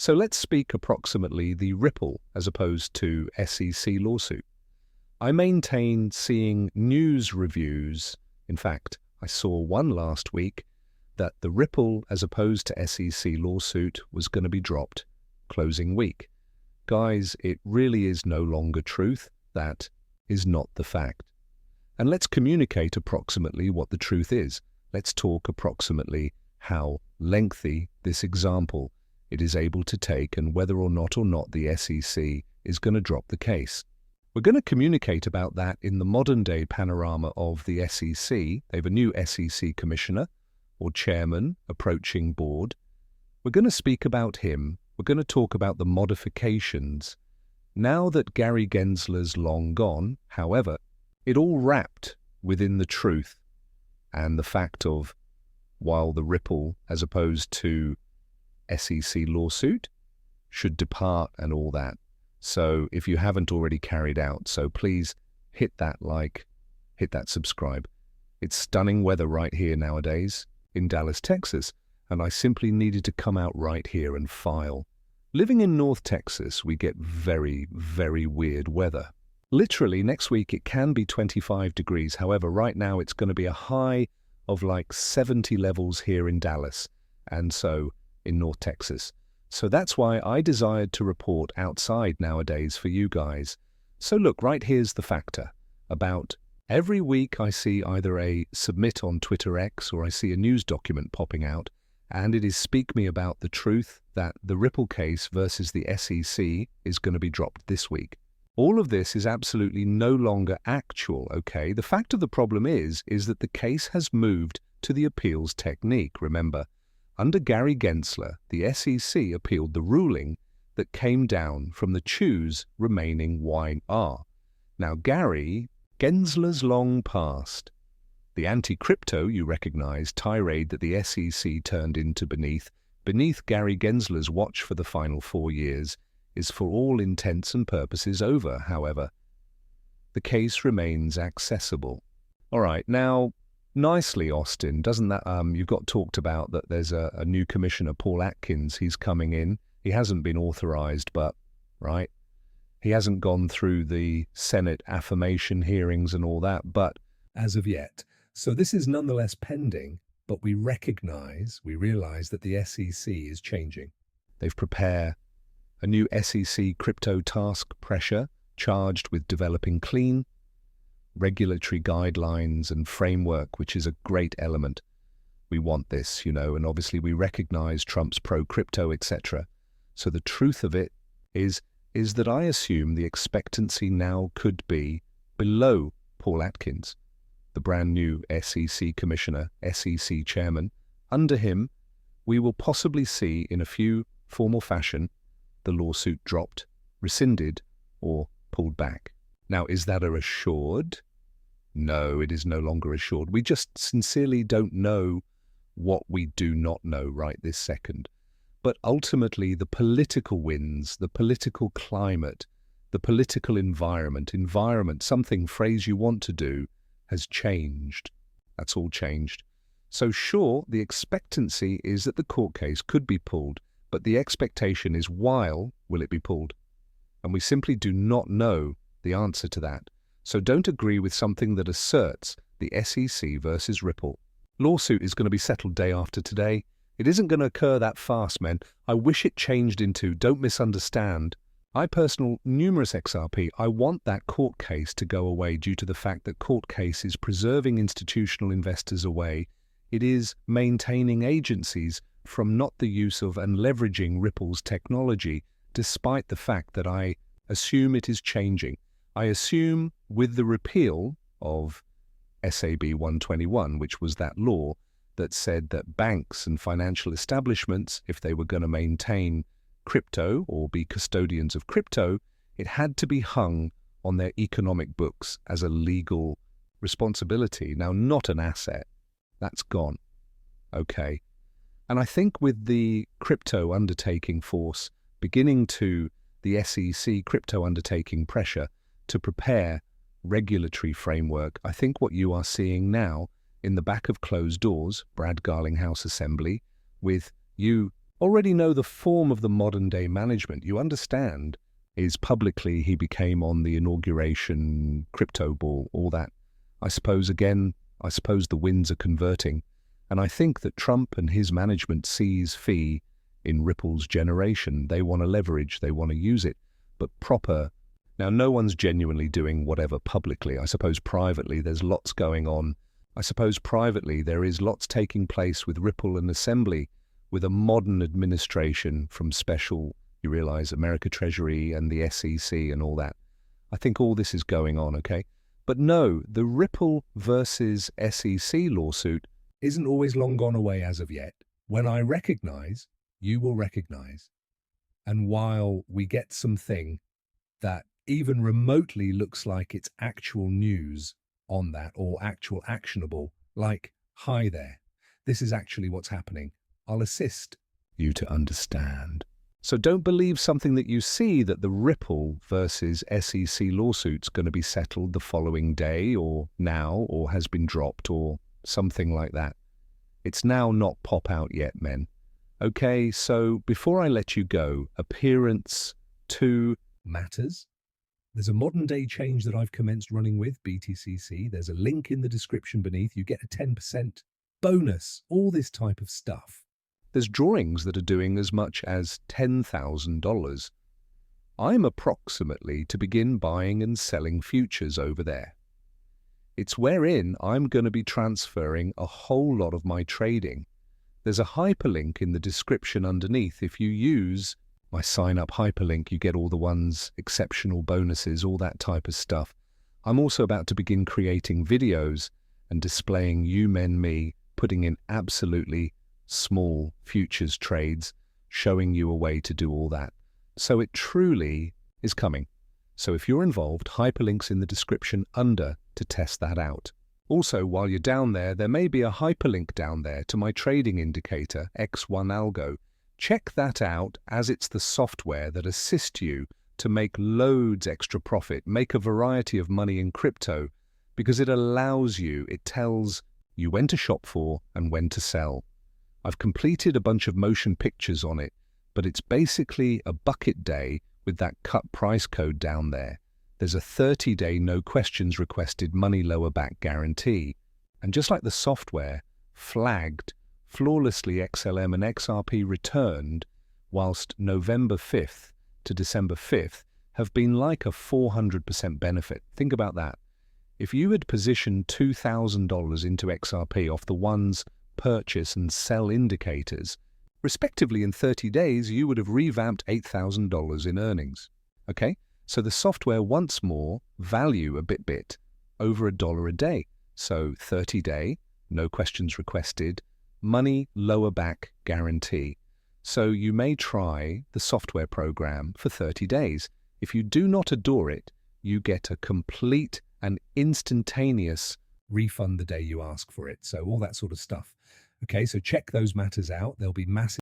So let's speak approximately the Ripple as opposed to SEC lawsuit. I maintain seeing news reviews. In fact, I saw one last week that the Ripple as opposed to SEC lawsuit was going to be dropped closing week. Guys, it really is no longer truth. That is not the fact. And let's communicate approximately what the truth is. Let's talk approximately how lengthy this example it is able to take and whether or not the SEC is going to drop the case. We're going to communicate about that in the modern-day panorama of the SEC. They have a new SEC commissioner or chairman approaching board. We're going to speak about him. We're going to talk about the modifications. Now that Gary Gensler's long gone, however, it all wrapped within the truth and the fact of while the Ripple as opposed to SEC lawsuit should depart and all that. So if you haven't already carried out, so please hit that like, hit that subscribe. It's stunning weather right here nowadays in Dallas, Texas, and I simply needed to come out right here and file. Living in North Texas, we get very, very weird weather. Literally, next week it can be 25 degrees. However, right now it's going to be a high of like 70 levels here in Dallas, and so in North Texas. So that's why I desired to report outside nowadays for you guys. So look, right here's the factor. About every week I see either a submit on Twitter X or I see a news document popping out, and it is speak me about the truth that the Ripple case versus the SEC is going to be dropped this week. All of this is absolutely no longer actual, okay? The fact of the problem is that the case has moved to the appeals technique, remember. Under Gary Gensler, the SEC appealed the ruling that came down from the Choose remaining YR. Now, Gary Gensler's long past. The anti-crypto, you recognize, tirade that the SEC turned into beneath Gary Gensler's watch for the final 4 years is for all intents and purposes over, however. The case remains accessible. All right, now, nicely, Austin, doesn't that, you've got talked about that there's a new commissioner, Paul Atkins, he's coming in. He hasn't been authorized, but, right, he hasn't gone through the Senate affirmation hearings and all that, but as of yet. So this is nonetheless pending, but we realize that the SEC is changing. They've prepared a new SEC crypto task pressure charged with developing clean regulatory guidelines and framework, which is a great element. We want this, and obviously we recognize Trump's pro-crypto, etc. So the truth of it is that I assume the expectancy now could be below Paul Atkins, the brand new SEC commissioner, SEC chairman. Under him, we will possibly see in a few formal fashion the lawsuit dropped, rescinded, or pulled back. Now, is that assured? No, it is no longer assured. We just sincerely don't know what we do not know right this second. But ultimately, the political winds, the political climate, the political environment, phrase you want to do, has changed. That's all changed. So sure, the expectancy is that the court case could be pulled, but the expectation is while will it be pulled? And we simply do not know the answer to that. So don't agree with something that asserts the SEC versus Ripple. Lawsuit is going to be settled day after today. It isn't going to occur that fast, men. I wish it changed into, don't misunderstand. Numerous XRP, I want that court case to go away due to the fact that court case is preserving institutional investors away. It is maintaining agencies from not the use of and leveraging Ripple's technology, despite the fact that I assume it is changing. I assume with the repeal of SAB 121, which was that law that said that banks and financial establishments, if they were going to maintain crypto or be custodians of crypto, it had to be hung on their economic books as a legal responsibility. Now, not an asset. That's gone. Okay. And I think with the crypto undertaking force beginning to the SEC crypto undertaking pressure to prepare regulatory framework, I think what you are seeing now in the back of closed doors, Brad Garlinghouse Assembly, with you already know the form of the modern-day management. You understand is publicly he became on the inauguration, crypto ball, all that. I suppose the winds are converting. And I think that Trump and his management sees fee in Ripple's generation. They want to leverage, they want to use it, but proper. Now, no one's genuinely doing whatever publicly. I suppose privately there's lots going on. I suppose privately there is lots taking place with Ripple and Assembly, with a modern administration from special, you realize, America Treasury and the SEC and all that. I think all this is going on, okay? But no, the Ripple versus SEC lawsuit isn't always long gone away as of yet. When I recognize, you will recognize. And while we get something that even remotely looks like it's actual news on that or actual actionable, like, hi there, this is actually what's happening, I'll assist you to understand. So don't believe something that you see that the Ripple versus SEC lawsuit's going to be settled the following day or now or has been dropped or something like that. It's now not pop out yet, men. Okay, so before I let you go, appearance 2 matters. There's a modern day change that I've commenced running with, BTCC. There's a link in the description beneath. You get a 10% bonus, all this type of stuff. There's drawings that are doing as much as $10,000. I'm approximately to begin buying and selling futures over there. It's wherein I'm going to be transferring a whole lot of my trading. There's a hyperlink in the description underneath. If you use my sign-up hyperlink, you get all the ones, exceptional bonuses, all that type of stuff. I'm also about to begin creating videos and displaying you men me, putting in absolutely small futures trades, showing you a way to do all that. So it truly is coming. So if you're involved, hyperlinks in the description under to test that out. Also, while you're down there, there may be a hyperlink down there to my trading indicator, X1 Algo. Check that out, as it's the software that assists you to make loads extra profit, make a variety of money in crypto, because it allows you, it tells you when to shop for and when to sell. I've completed a bunch of motion pictures on it, but it's basically a bucket day with that cut price code down there. There's a 30-day no questions requested money lower back guarantee. And just like the software, flagged, flawlessly XLM and XRP returned, whilst November 5th to December 5th have been like a 400% benefit. Think about that. If you had positioned $2,000 into XRP off the ones purchase and sell indicators, respectively in 30 days, you would have revamped $8,000 in earnings. Okay? So the software once more value a bit over $1 a day. So 30-day, no questions requested, money lower back guarantee. So you may try the software program for 30 days. If you do not adore it, you get a complete and instantaneous refund the day you ask for it. So all that sort of stuff. Okay, so check those matters out. There'll be massive